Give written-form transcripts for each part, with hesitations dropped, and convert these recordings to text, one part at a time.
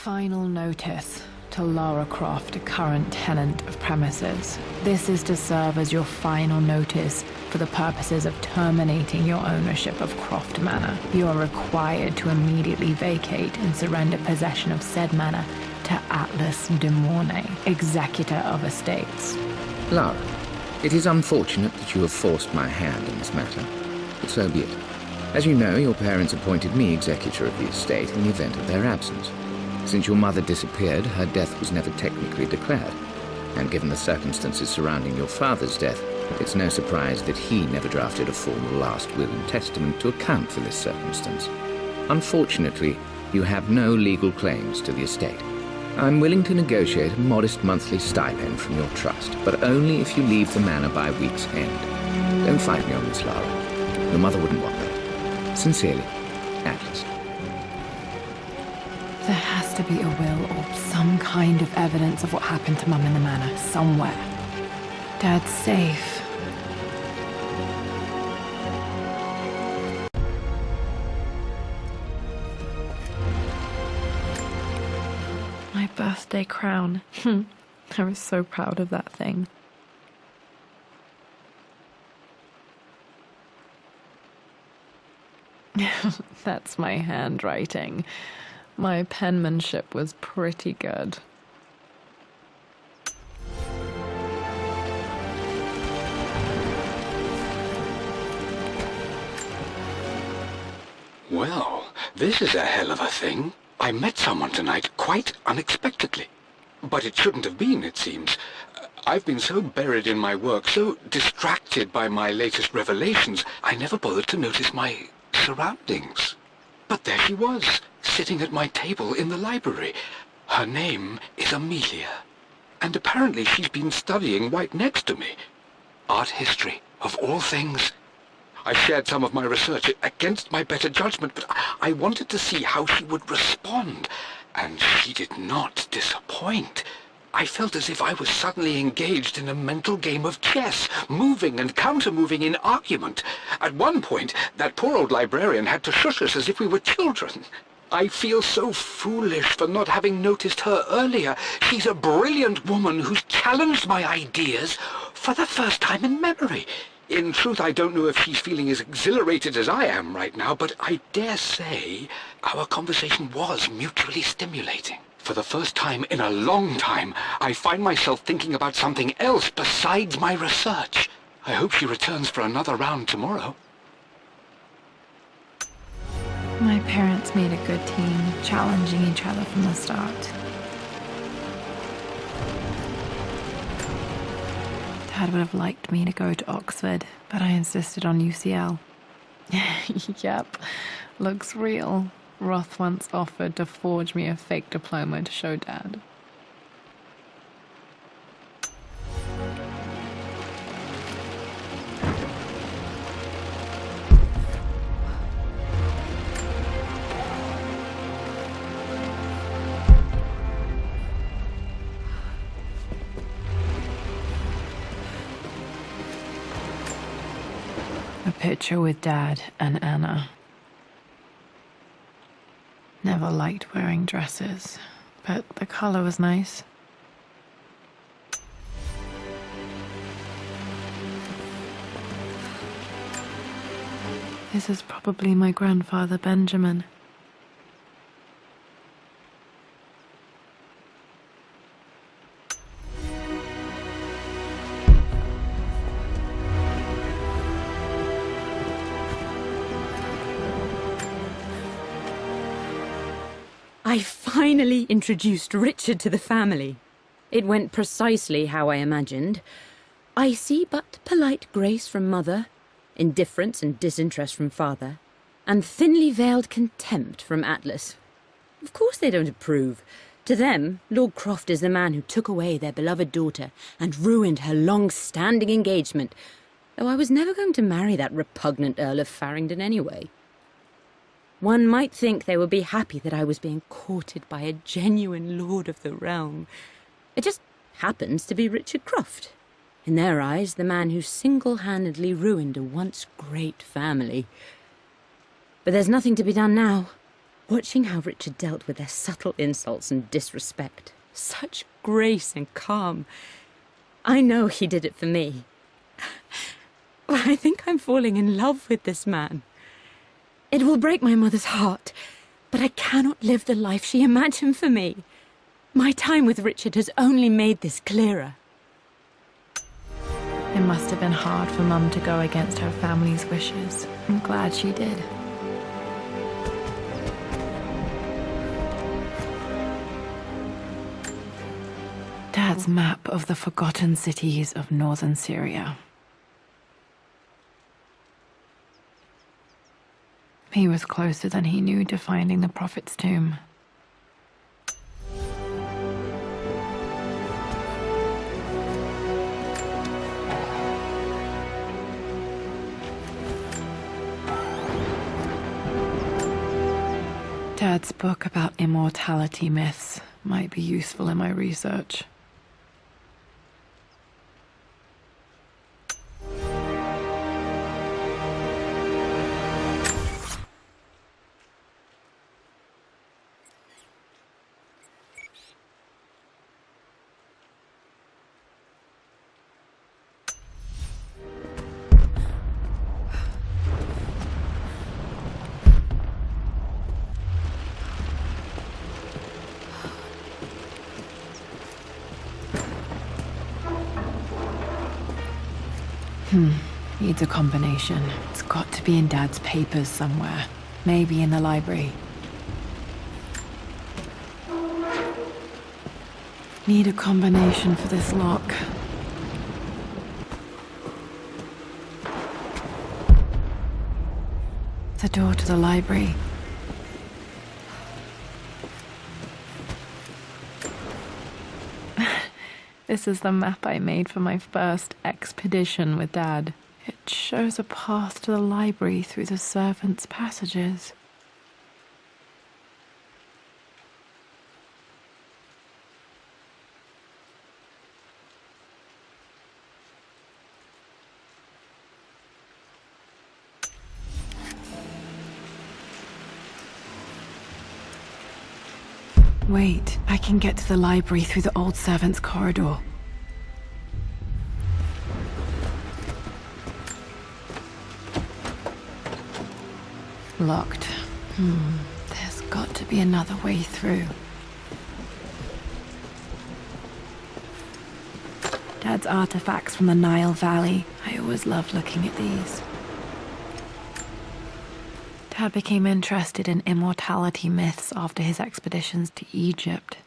Final notice to Lara Croft, a current tenant of premises. This is to serve as your final notice for the purposes of terminating your ownership of Croft Manor. You are required to immediately vacate and surrender possession of said manor to Atlas de Mornay, executor of estates. Lara, it is unfortunate that you have forced my hand in this matter, but so be it. As you know, your parents appointed me executor of the estate in the event of their absence. Since your mother disappeared, her death was never technically declared, and given the circumstances surrounding your father's death, it's no surprise that he never drafted a formal last will and testament to account for this circumstance. Unfortunately, you have no legal claims to the estate. I'm willing to negotiate a modest monthly stipend from your trust, but only if you leave the manor by week's end. Don't fight me on this, Lara. Your mother wouldn't want that. Sincerely, Atlas. There has to be a will or some kind of evidence of what happened to Mum in the manor, somewhere. Dad's safe. My birthday crown. I was so proud of that thing. That's my handwriting. My penmanship was pretty good. Well, this is a hell of a thing. I met someone tonight quite unexpectedly. But it shouldn't have been, it seems. I've been so buried in my work, so distracted by my latest revelations, I never bothered to notice my surroundings. But there she was, sitting at my table in the library. Her name is Amelia, and apparently she's been studying right next to me. Art history, of all things. I shared some of my research against my better judgment, but I wanted to see how she would respond, and she did not disappoint. I felt as if I was suddenly engaged in a mental game of chess, moving and counter-moving in argument. At one point, that poor old librarian had to shush us as if we were children. I feel so foolish for not having noticed her earlier. She's a brilliant woman who's challenged my ideas for the first time in memory. In truth, I don't know if she's feeling as exhilarated as I am right now, but I dare say our conversation was mutually stimulating. For the first time in a long time, I find myself thinking about something else besides my research. I hope she returns for another round tomorrow. My parents made a good team, challenging each other from the start. Dad would have liked me to go to Oxford, but I insisted on UCL. Yep, looks real. Roth once offered to forge me a fake diploma to show Dad. A picture with Dad and Anna. Never liked wearing dresses, but the color was nice. This is probably my grandfather Benjamin. I finally introduced Richard to the family. It went precisely how I imagined. Icy but polite grace from mother, indifference and disinterest from father, and thinly veiled contempt from Atlas. Of course they don't approve. To them, Lord Croft is the man who took away their beloved daughter and ruined her long-standing engagement, though I was never going to marry that repugnant Earl of Farringdon anyway. One might think they would be happy that I was being courted by a genuine lord of the realm. It just happens to be Richard Croft. In their eyes, the man who single-handedly ruined a once great family. But there's nothing to be done now. watching how Richard dealt with their subtle insults and disrespect. Such grace and calm. I know he did it for me. I think I'm falling in love with this man. It will break my mother's heart, but I cannot live the life she imagined for me. My time with Richard has only made this clearer. It must have been hard for Mum to go against her family's wishes. I'm glad she did. Dad's map of the forgotten cities of northern Syria. He was closer than he knew to finding the Prophet's tomb. Dad's book about immortality myths might be useful in my research. Needs a combination. It's got to be in Dad's papers somewhere. Maybe in the library. Need a combination for this lock. The door to the library. This is the map I made for my first expedition with Dad. It shows a path to the library through the servants' passages. Wait, I can get to the library through the old servants' corridor. Locked. There's got to be another way through. Dad's artifacts from the Nile Valley. I always loved looking at these. Dad became interested in immortality myths after his expeditions to Egypt.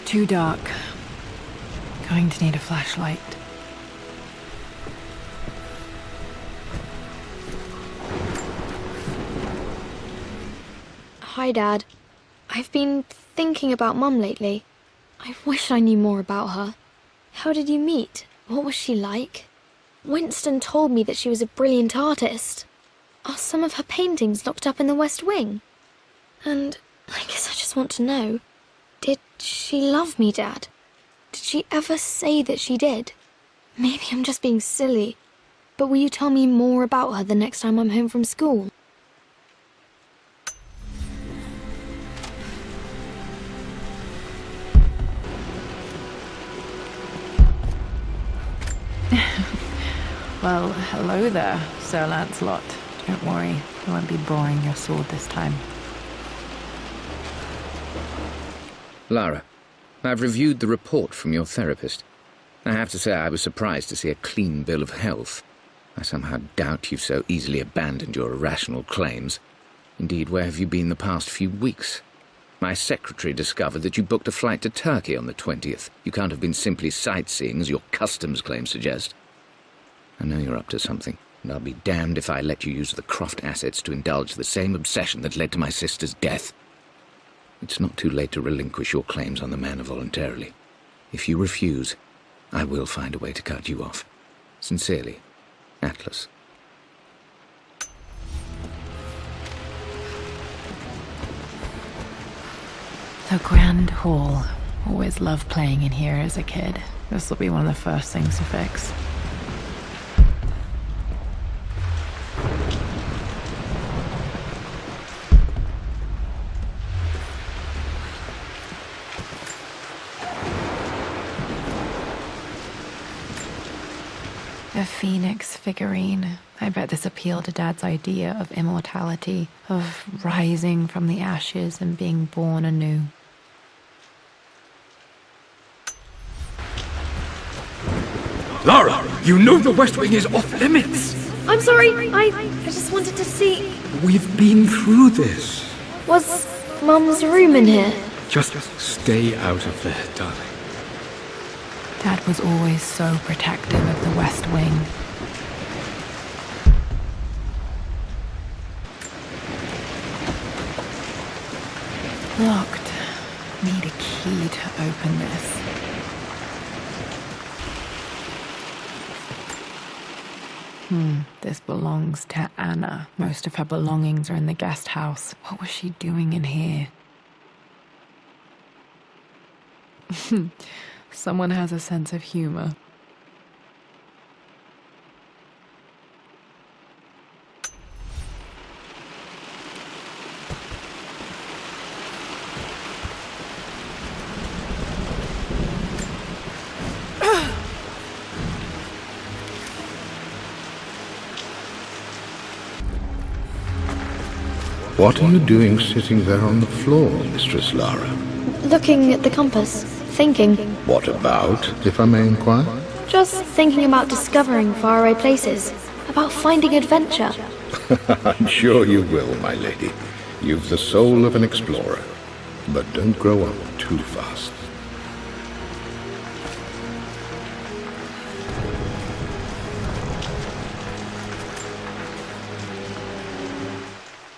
Too dark. Going to need a flashlight. Hi, Dad. I've been thinking about Mum lately. I wish I knew more about her. How did you meet? What was she like? Winston told me that she was a brilliant artist. Are some of her paintings locked up in the West Wing? And I guess I just want to know, did she love me, Dad? Did she ever say that she did? Maybe I'm just being silly, but will you tell me more about her the next time I'm home from school? Well, hello there, Sir Lancelot. Don't worry, I won't be boring your sword this time. Lara, I've reviewed the report from your therapist. I have to say I was surprised to see a clean bill of health. I somehow doubt you've so easily abandoned your irrational claims. Indeed, where have you been the past few weeks? My secretary discovered that you booked a flight to Turkey on the 20th. You can't have been simply sightseeing, as your customs claims suggest. I know you're up to something, and I'll be damned if I let you use the Croft assets to indulge the same obsession that led to my sister's death. It's not too late to relinquish your claims on the manor voluntarily. If you refuse, I will find a way to cut you off. Sincerely, Atlas. The Grand Hall. Always loved playing in here as a kid. This will be one of the first things to fix. A phoenix figurine. I bet this appealed to Dad's idea of immortality, of rising from the ashes and being born anew. Lara, you know the West Wing is off limits. I'm sorry, I just wanted to see... We've been through this. Was Mum's room in here? Just stay out of there, darling. Dad was always so protective of the West Wing. Locked. Need a key to open this. This belongs to Anna. Most of her belongings are in the guest house. What was she doing in here? Someone has a sense of humor. What are you doing sitting there on the floor, Mistress Lara? Looking at the compass, thinking. What about, if I may inquire? Just thinking about discovering faraway places, about finding adventure. I'm sure you will, my lady. You've the soul of an explorer. But don't grow up too fast.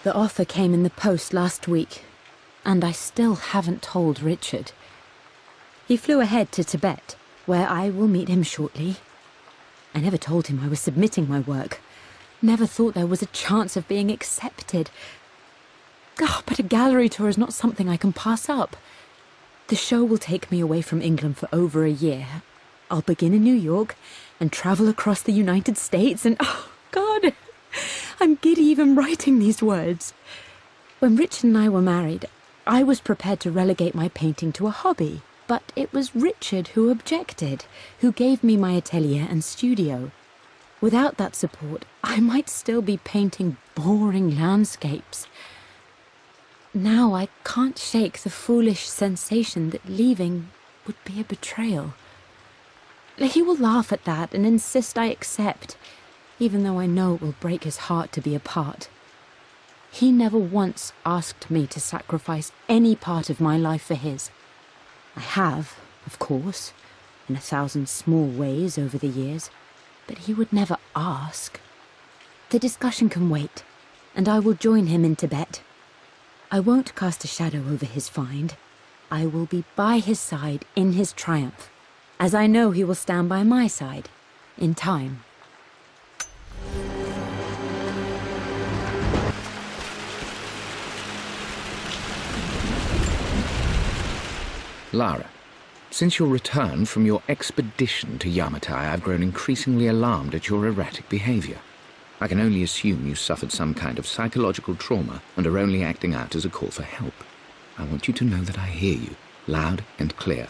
The offer came in the post last week, and I still haven't told Richard. He flew ahead to Tibet, where I will meet him shortly. I never told him I was submitting my work. Never thought there was a chance of being accepted. But a gallery tour is not something I can pass up. The show will take me away from England for over a year. I'll begin in New York and travel across the United States and... oh, God! I'm giddy even writing these words. When Richard and I were married, I was prepared to relegate my painting to a hobby. But it was Richard who objected, who gave me my atelier and studio. Without that support, I might still be painting boring landscapes. Now I can't shake the foolish sensation that leaving would be a betrayal. He will laugh at that and insist I accept, even though I know it will break his heart to be apart. He never once asked me to sacrifice any part of my life for his. I have, of course, in 1,000 small ways over the years, but he would never ask. The discussion can wait, and I will join him in Tibet. I won't cast a shadow over his find. I will be by his side in his triumph, as I know he will stand by my side, in time. Lara, since your return from your expedition to Yamatai, I've grown increasingly alarmed at your erratic behavior. I can only assume you suffered some kind of psychological trauma and are only acting out as a call for help. I want you to know that I hear you, loud and clear.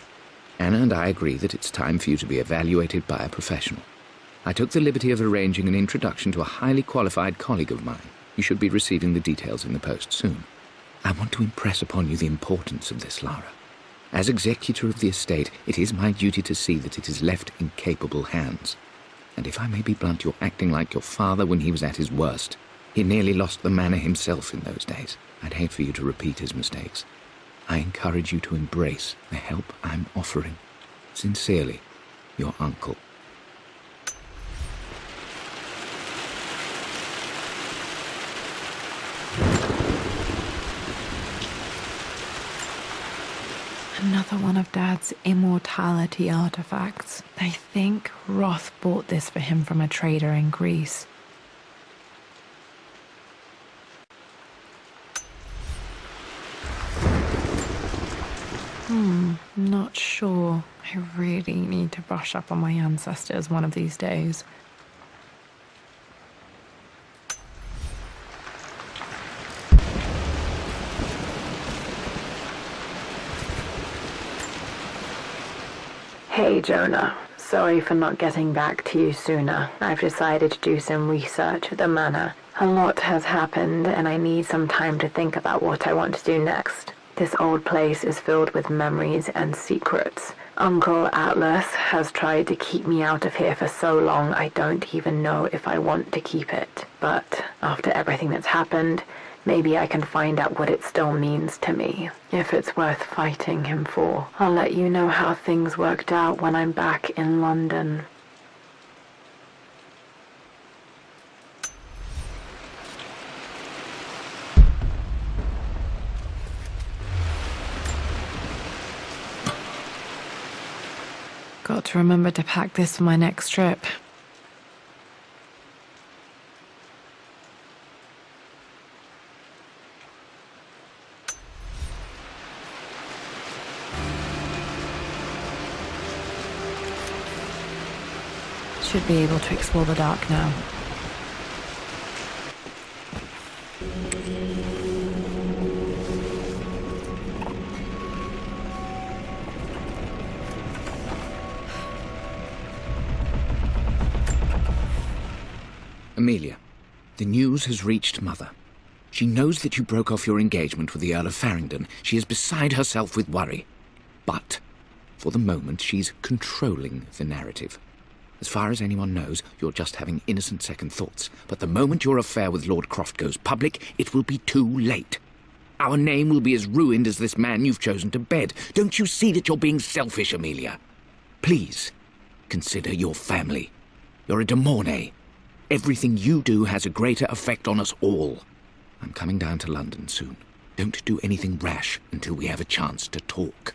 Anna and I agree that it's time for you to be evaluated by a professional. I took the liberty of arranging an introduction to a highly qualified colleague of mine. You should be receiving the details in the post soon. I want to impress upon you the importance of this, Lara. As executor of the estate, it is my duty to see that it is left in capable hands. And if I may be blunt, you're acting like your father when he was at his worst. He nearly lost the manor himself in those days. I'd hate for you to repeat his mistakes. I encourage you to embrace the help I'm offering. Sincerely, your uncle. Another one of Dad's immortality artifacts. I think Roth bought this for him from a trader in Greece. Not sure. I really need to brush up on my ancestors one of these days. Hey, Jonah. Sorry for not getting back to you sooner. I've decided to do some research at the Manor. A lot has happened, and I need some time to think about what I want to do next. This old place is filled with memories and secrets. Uncle Atlas has tried to keep me out of here for so long I don't even know if I want to keep it. But after everything that's happened, maybe I can find out what it still means to me. If it's worth fighting him for. I'll let you know how things worked out when I'm back in London. Got to remember to pack this for my next trip. Should be able to explore the dark now. Amelia, the news has reached Mother. She knows that you broke off your engagement with the Earl of Farringdon. She is beside herself with worry. But, for the moment, she's controlling the narrative. As far as anyone knows, you're just having innocent second thoughts. But the moment your affair with Lord Croft goes public, it will be too late. Our name will be as ruined as this man you've chosen to bed. Don't you see that you're being selfish, Amelia? Please, consider your family. You're a de Mornay. Everything you do has a greater effect on us all. I'm coming down to London soon. Don't do anything rash until we have a chance to talk.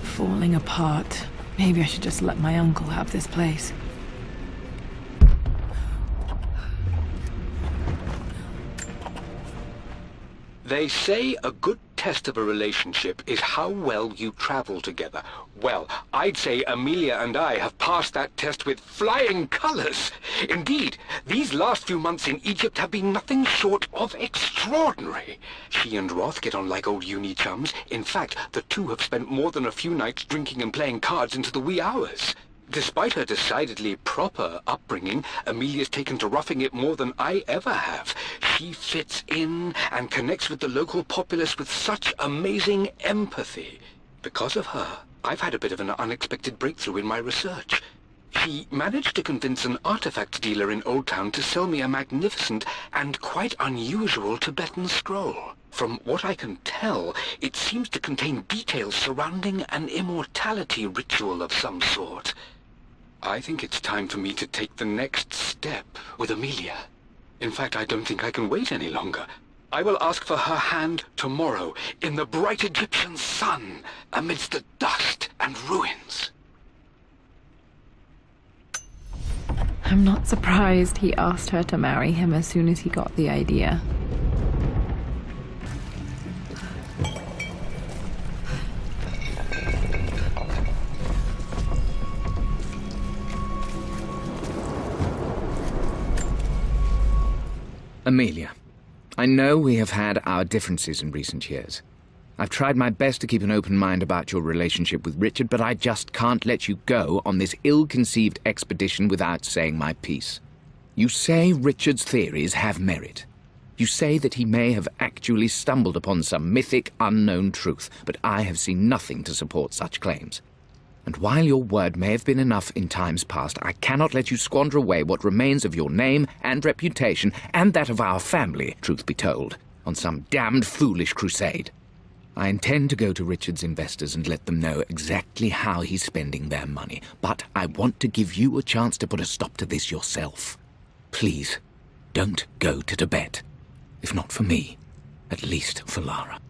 Falling apart. Maybe I should just let my uncle have this place. They say a good test of a relationship is how well you travel together. Well, I'd say Amelia and I have passed that test with flying colors. Indeed, these last few months in Egypt have been nothing short of extraordinary. She and Roth get on like old uni chums. In fact, the two have spent more than a few nights drinking and playing cards into the wee hours. Despite her decidedly proper upbringing, Amelia's taken to roughing it more than I ever have. She fits in and connects with the local populace with such amazing empathy. Because of her, I've had a bit of an unexpected breakthrough in my research. She managed to convince an artifact dealer in Old Town to sell me a magnificent and quite unusual Tibetan scroll. From what I can tell, it seems to contain details surrounding an immortality ritual of some sort. I think it's time for me to take the next step with Amelia. In fact, I don't think I can wait any longer. I will ask for her hand tomorrow in the bright Egyptian sun amidst the dust and ruins. I'm not surprised he asked her to marry him as soon as he got the idea. Amelia, I know we have had our differences in recent years. I've tried my best to keep an open mind about your relationship with Richard, but I just can't let you go on this ill-conceived expedition without saying my piece. You say Richard's theories have merit. You say that he may have actually stumbled upon some mythic, unknown truth, but I have seen nothing to support such claims. And while your word may have been enough in times past, I cannot let you squander away what remains of your name and reputation, and that of our family, truth be told, on some damned foolish crusade. I intend to go to Richard's investors and let them know exactly how he's spending their money, but I want to give you a chance to put a stop to this yourself. Please, don't go to Tibet. If not for me, at least for Lara.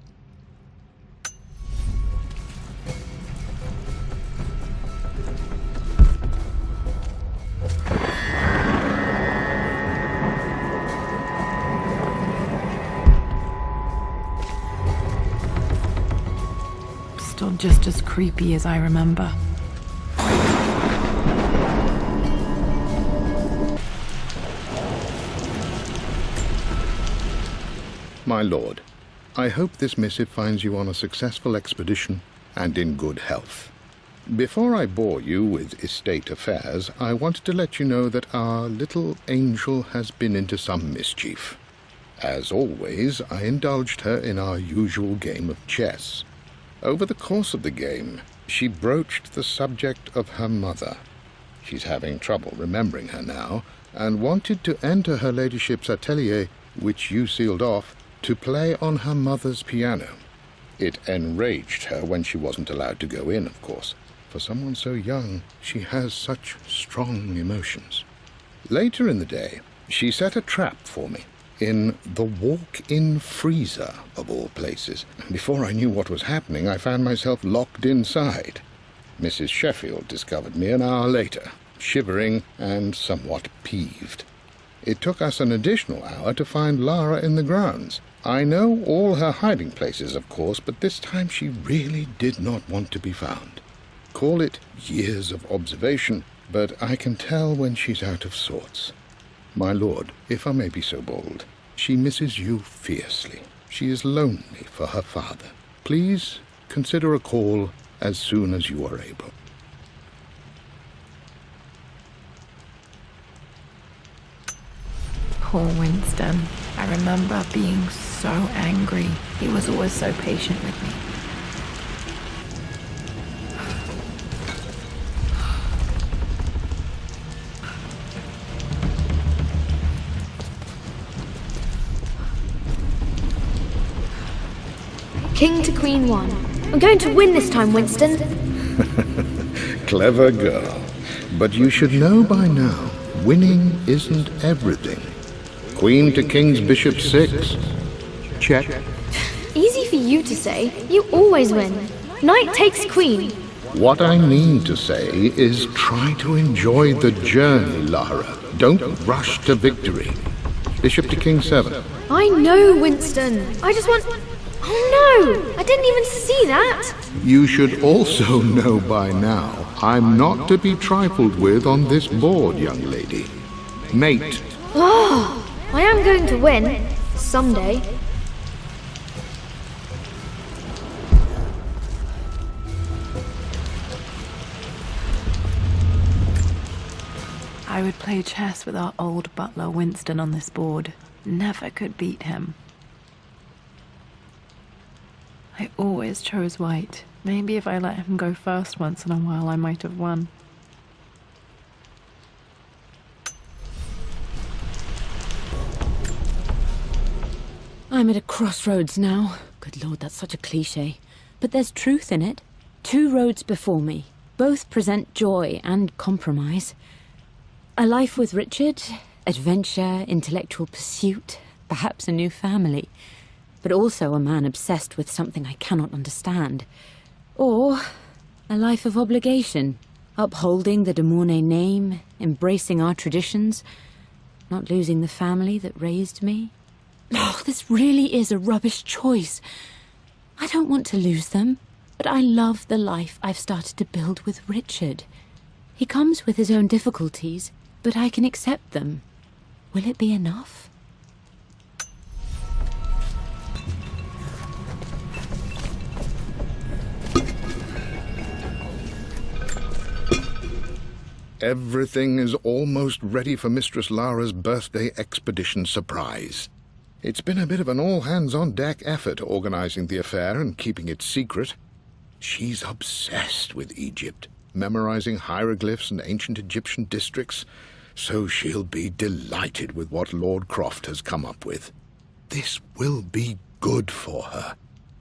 still just as creepy as I remember. My lord, I hope this missive finds you on a successful expedition and in good health. Before I bore you with estate affairs, I wanted to let you know that our little angel has been into some mischief. As always, I indulged her in our usual game of chess. Over the course of the game, she broached the subject of her mother. She's having trouble remembering her now, and wanted to enter her ladyship's atelier, which you sealed off, to play on her mother's piano. It enraged her when she wasn't allowed to go in, of course. For someone so young, she has such strong emotions. Later in the day, she set a trap for me in the walk-in freezer, of all places. Before I knew what was happening, I found myself locked inside. Mrs. Sheffield discovered me an hour later, shivering and somewhat peeved. It took us an additional hour to find Lara in the grounds. I know all her hiding places, of course, but this time she really did not want to be found. Call it years of observation, but I can tell when she's out of sorts. My lord, if I may be so bold, she misses you fiercely. She is lonely for her father. Please consider a call as soon as you are able. Poor Winston. I remember being so angry. He was always so patient with me. King to Queen 1. I'm going to win this time, Winston. Clever girl. But you should know by now, winning isn't everything. Queen to King's Bishop 6. Check. Easy for you to say. You always win. Knight takes Queen. What I mean to say is try to enjoy the journey, Lara. Don't rush to victory. Bishop to King 7. I know, Winston. I just want... Oh no! I didn't even see that! You should also know by now, I'm not to be trifled with on this board, young lady. Mate. Oh, I am going to win. Someday. I would play chess with our old butler Winston on this board. Never could beat him. I always chose white. Maybe if I let him go first once in a while, I might have won. I'm at a crossroads now. Good Lord, that's such a cliché. But there's truth in it. 2 roads before me. Both present joy and compromise. A life with Richard, adventure, intellectual pursuit, perhaps a new family. But also a man obsessed with something I cannot understand. Or a life of obligation, upholding the de Mornay name, embracing our traditions, not losing the family that raised me. Oh, this really is a rubbish choice. I don't want to lose them, but I love the life I've started to build with Richard. He comes with his own difficulties, but I can accept them. Will it be enough? Everything is almost ready for Mistress Lara's birthday expedition surprise. It's been a bit of an all-hands-on-deck effort organizing the affair and keeping it secret. She's obsessed with Egypt, memorizing hieroglyphs and ancient Egyptian districts, so she'll be delighted with what Lord Croft has come up with. This will be good for her.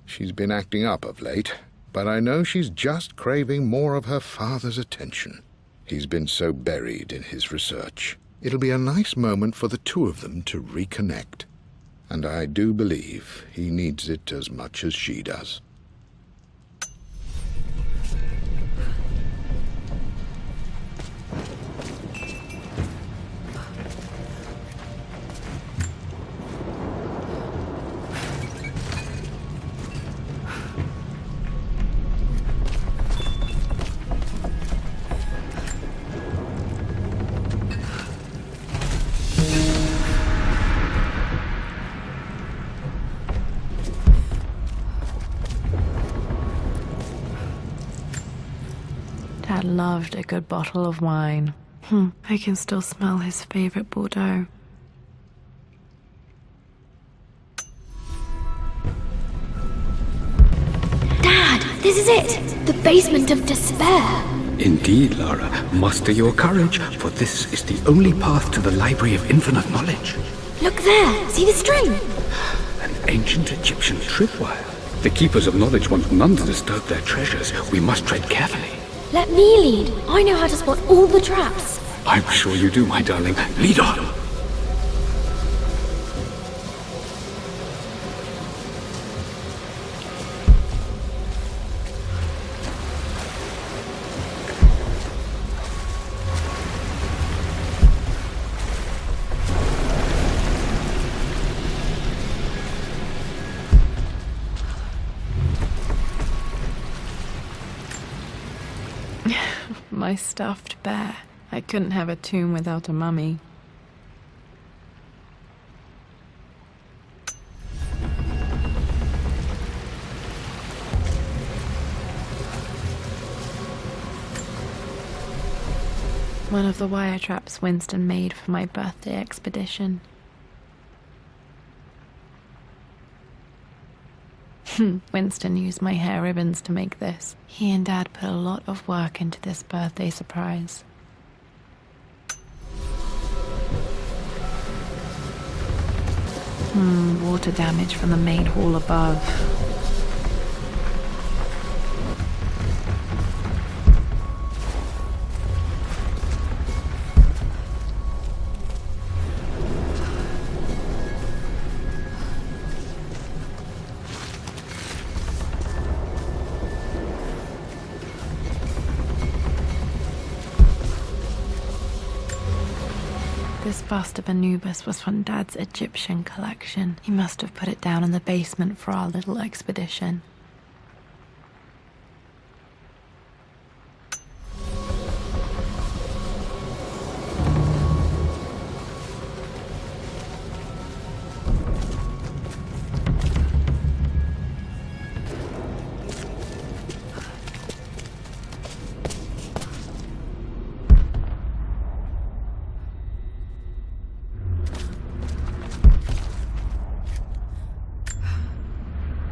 She's been acting up of late, but I know she's just craving more of her father's attention. He's been so buried in his research. It'll be a nice moment for the 2 of them to reconnect. And I do believe he needs it as much as she does. Dad loved a good bottle of wine. I can still smell his favorite Bordeaux. Dad, this is it! The basement of despair! Indeed, Lara. Muster your courage, for this is the only path to the Library of Infinite Knowledge. Look there! See the string? An ancient Egyptian tripwire. The Keepers of Knowledge want none to disturb their treasures. We must tread carefully. Let me lead. I know how to spot all the traps. I'm sure you do, my darling. Lead on! My stuffed bear. I couldn't have a tomb without a mummy. One of the wire traps Winston made for my birthday expedition. Winston used my hair ribbons to make this. He and Dad put a lot of work into this birthday surprise. Water damage from the main hall above. This bust of Anubis was from Dad's Egyptian collection. He must have put it down in the basement for our little expedition.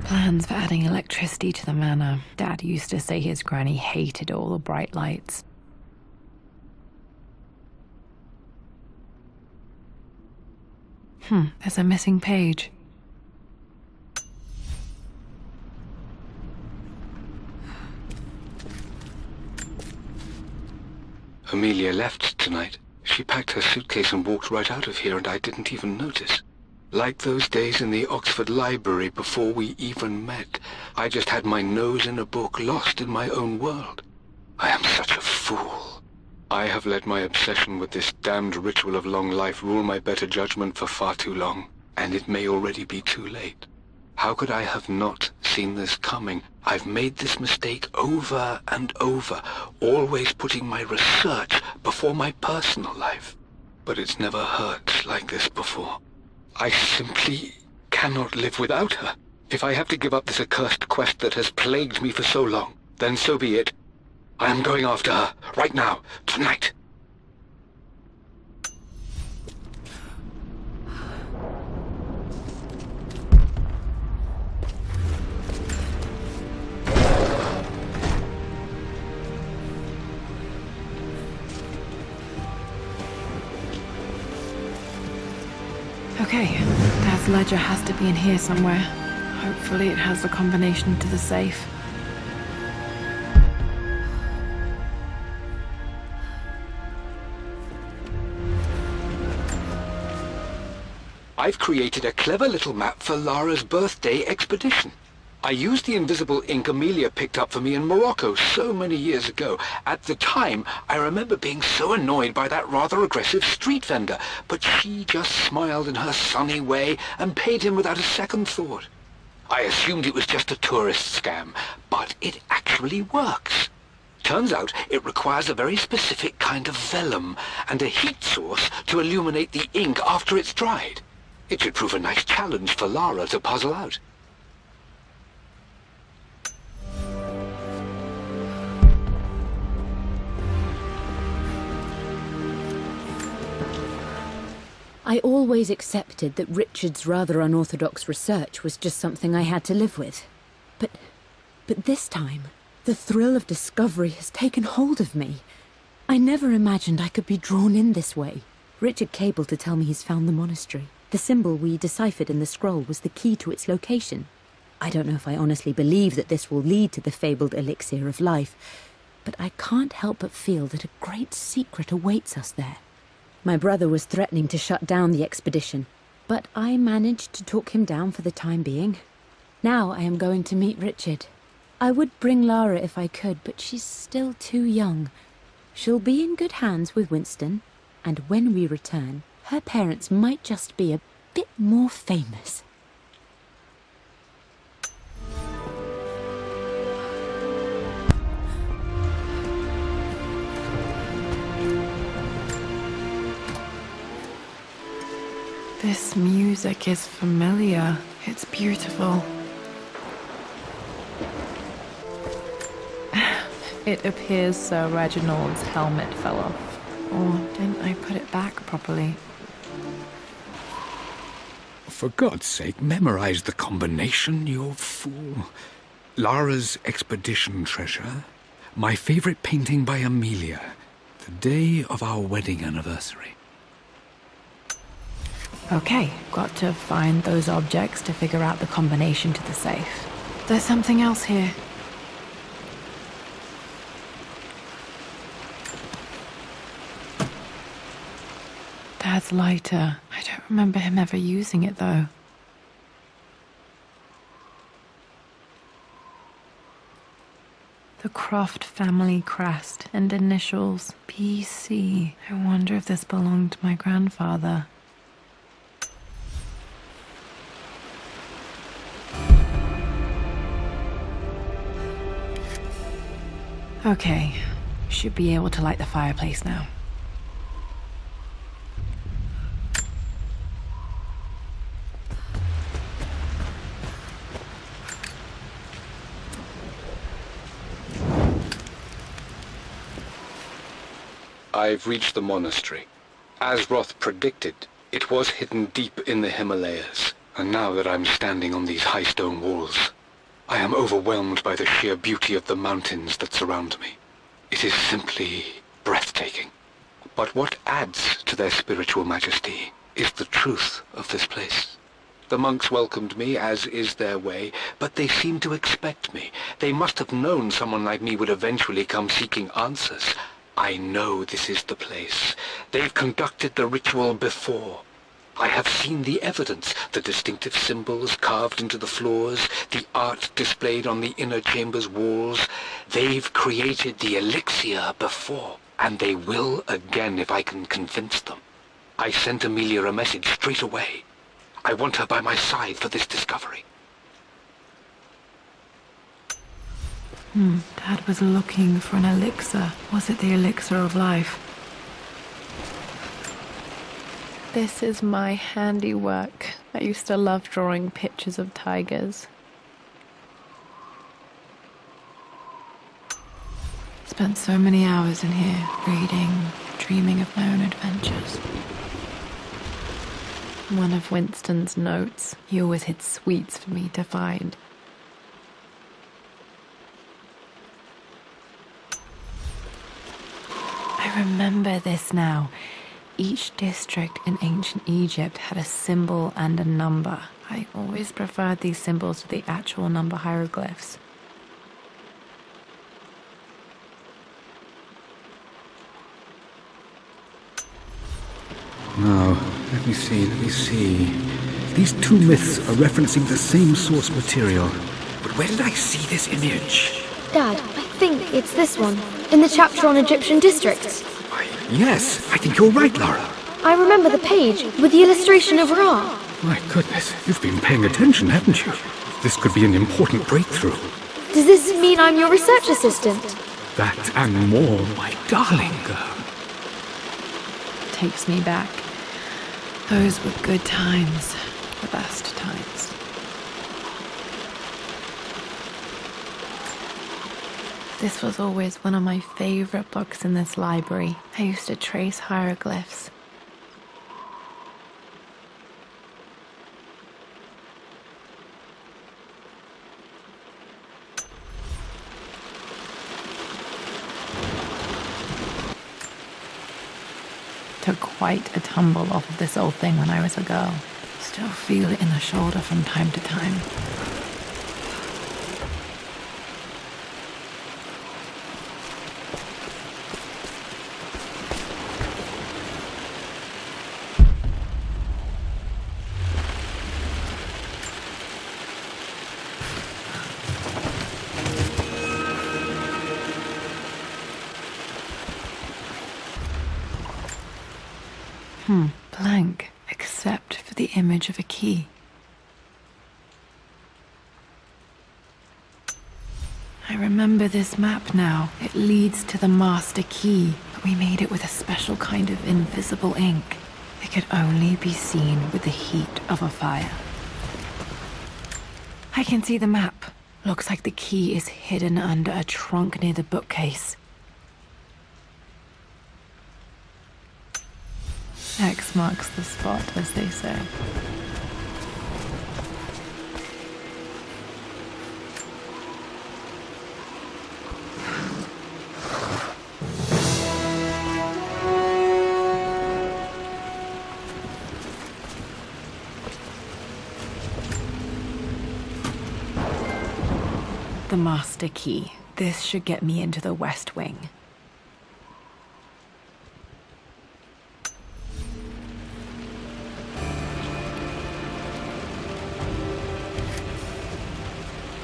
Plans for adding electricity to the manor. Dad used to say his granny hated all the bright lights. There's a missing page. Amelia left tonight. She packed her suitcase and walked right out of here, and I didn't even notice. Like those days in the Oxford Library before we even met. I just had my nose in a book, lost in my own world. I am such a fool. I have let my obsession with this damned ritual of long life rule my better judgment for far too long, and it may already be too late. How could I have not seen this coming? I've made this mistake over and over, always putting my research before my personal life. But it's never hurt like this before. I simply cannot live without her. If I have to give up this accursed quest that has plagued me for so long, then so be it. I am going after her, right now, tonight. Okay, Dad's ledger has to be in here somewhere. Hopefully it has the combination to the safe. I've created a clever little map for Lara's birthday expedition. I used the invisible ink Amelia picked up for me in Morocco so many years ago. At the time, I remember being so annoyed by that rather aggressive street vendor, but she just smiled in her sunny way and paid him without a second thought. I assumed it was just a tourist scam, but it actually works. Turns out it requires a very specific kind of vellum and a heat source to illuminate the ink after it's dried. It should prove a nice challenge for Lara to puzzle out. I always accepted that Richard's rather unorthodox research was just something I had to live with. But this time, the thrill of discovery has taken hold of me. I never imagined I could be drawn in this way. Richard cabled to tell me he's found the monastery. The symbol we deciphered in the scroll was the key to its location. I don't know if I honestly believe that this will lead to the fabled elixir of life, but I can't help but feel that a great secret awaits us there. My brother was threatening to shut down the expedition, but I managed to talk him down for the time being. Now I am going to meet Richard. I would bring Lara if I could, but she's still too young. She'll be in good hands with Winston, and when we return, her parents might just be a bit more famous. This music is familiar. It's beautiful. It appears Sir Reginald's helmet fell off. Or didn't I put it back properly? For God's sake, memorize the combination, you fool. Lara's expedition treasure, my favorite painting by Amelia, the day of our wedding anniversary. Okay, got to find those objects to figure out the combination to the safe. There's something else here. Dad's lighter. I don't remember him ever using it, though. The Croft family crest and initials PC. I wonder if this belonged to my grandfather. Okay, should be able to light the fireplace now. I've reached the monastery. As Roth predicted, it was hidden deep in the Himalayas, and now that I'm standing on these high stone walls, I am overwhelmed by the sheer beauty of the mountains that surround me. It is simply breathtaking. But what adds to their spiritual majesty is the truth of this place. The monks welcomed me, as is their way, but they seemed to expect me. They must have known someone like me would eventually come seeking answers. I know this is the place. They've conducted the ritual before. I have seen the evidence, the distinctive symbols carved into the floors, the art displayed on the inner chamber's walls. They've created the elixir before, and they will again if I can convince them. I sent Amelia a message straight away. I want her by my side for this discovery. Dad was looking for an elixir. Was it the elixir of life? This is my handiwork. I used to love drawing pictures of tigers. Spent so many hours in here, reading, dreaming of my own adventures. One of Winston's notes. He always hid sweets for me to find. I remember this now. Each district in ancient Egypt had a symbol and a number. I always preferred these symbols to the actual number hieroglyphs. Now, let me see. These two myths are referencing the same source material. But where did I see this image? Dad, I think it's this one, in the chapter on Egyptian districts. Yes, I think you're right, Lara. I remember the page with the illustration of Ra. My goodness, you've been paying attention, haven't you? This could be an important breakthrough. Does this mean I'm your research assistant? That and more, my darling girl. Takes me back. Those were good times. The best times. This was always one of my favorite books in this library. I used to trace hieroglyphs. Took quite a tumble off of this old thing when I was a girl. Still feel it in the shoulder from time to time. Blank, except for the image of a key. I remember this map now. It leads to the master key, but we made it with a special kind of invisible ink. It could only be seen with the heat of a fire. I can see the map. Looks like the key is hidden under a trunk near the bookcase. X marks the spot, as they say. The master key. This should get me into the West Wing.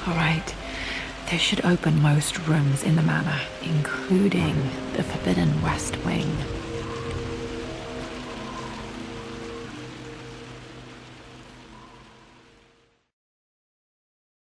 All right, this should open most rooms in the manor, including the Forbidden West Wing.